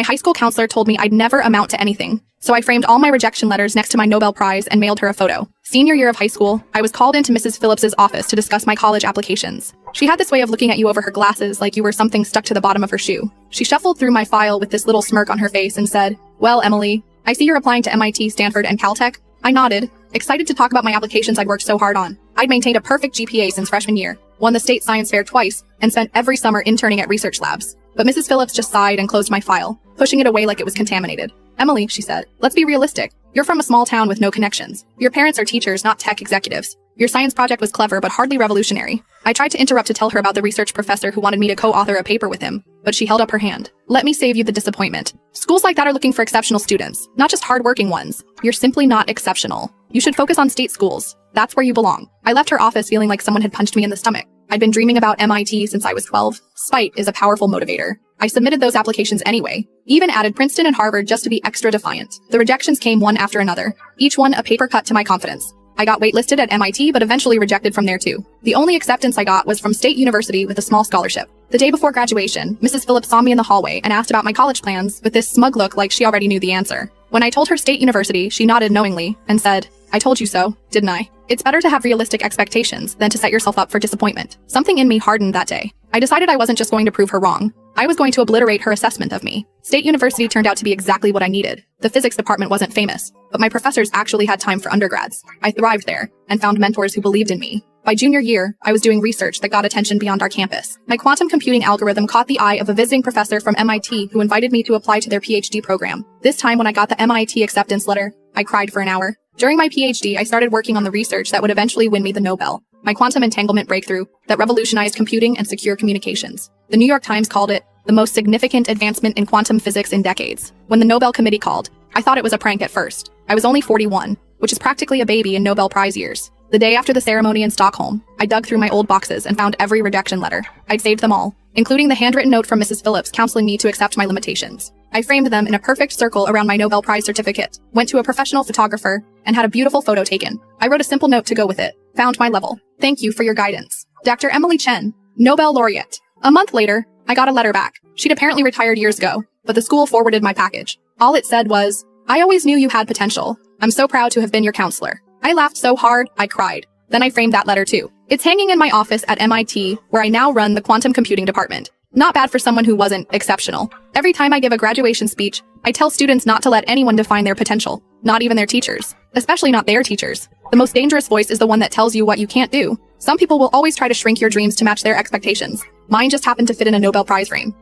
high school counselor told me I'd never amount to anything, so I framed all my rejection letters next to my Nobel Prize and mailed her a photo. Senior year of high school, I was called into Mrs. Phillips's office to discuss my college applications. She had this way of looking at you over her glasses like you were something stuck to the bottom of her shoe. She shuffled through my file with this little smirk on her face and said, "Well, Emily, I see you're applying to MIT, Stanford, and Caltech." I nodded, excited to talk about my applications I'd worked so hard on. I'd maintained a perfect GPA since freshman year, won the state science fair twice, and spent every summer interning at research labs. But Mrs. Phillips just sighed and closed my file, pushing it away like it was contaminated. "Emily," she said, "let's be realistic. You're from a small town with no connections. Your parents are teachers, not tech executives. Your science project was clever but hardly revolutionary." I tried to interrupt to tell her about the research professor who wanted me to co-author a paper with him, but she held up her hand. "Let me save you the disappointment. Schools like that are looking for exceptional students, not just hardworking ones. You're simply not exceptional. You should focus on state schools. That's where you belong." I left her office feeling like someone had punched me in the stomach. I'd been dreaming about MIT since I was 12. Spite is a powerful motivator. I submitted those applications anyway, even added Princeton and Harvard just to be extra defiant. The rejections came one after another, each one a paper cut to my confidence. I got waitlisted at MIT but eventually rejected from there too. The only acceptance I got was from State University with a small scholarship. The day before graduation, Mrs. Phillips saw me in the hallway and asked about my college plans with this smug look like she already knew the answer. When I told her State University, she nodded knowingly and said, "I told you so, didn't I?" It's better to have realistic expectations than to set yourself up for disappointment. Something in me hardened that day. I decided I wasn't just going to prove her wrong. I was going to obliterate her assessment of me. State University turned out to be exactly what I needed. The physics department wasn't famous, but my professors actually had time for undergrads. I thrived there and found mentors who believed in me. By junior year, I was doing research that got attention beyond our campus. My quantum computing algorithm caught the eye of a visiting professor from MIT who invited me to apply to their PhD program. This time when I got the MIT acceptance letter, I cried for an hour. During my PhD, I started working on the research that would eventually win me the Nobel. My quantum entanglement breakthrough that revolutionized computing and secure communications. The New York Times called it the most significant advancement in quantum physics in decades. When the Nobel Committee called, I thought it was a prank at first. I was only 41, which is practically a baby in Nobel Prize years. The day after the ceremony in Stockholm, I dug through my old boxes and found every rejection letter. I'd saved them all, including the handwritten note from Mrs. Phillips counseling me to accept my limitations. I framed them in a perfect circle around my Nobel Prize certificate, went to a professional photographer, and had a beautiful photo taken. I wrote a simple note to go with it. "Found my level. Thank you for your guidance. Dr. Emily Chen, Nobel laureate." A month later, I got a letter back. She'd apparently retired years ago, but the school forwarded my package. All it said was, "I always knew you had potential. I'm so proud to have been your counselor." I laughed so hard, I cried. Then I framed that letter too. It's hanging in my office at MIT, where I now run the quantum computing department. Not bad for someone who wasn't exceptional. Every time I give a graduation speech, I tell students not to let anyone define their potential, not even their teachers, especially not their teachers. The most dangerous voice is the one that tells you what you can't do. Some people will always try to shrink your dreams to match their expectations. Mine just happened to fit in a Nobel Prize frame.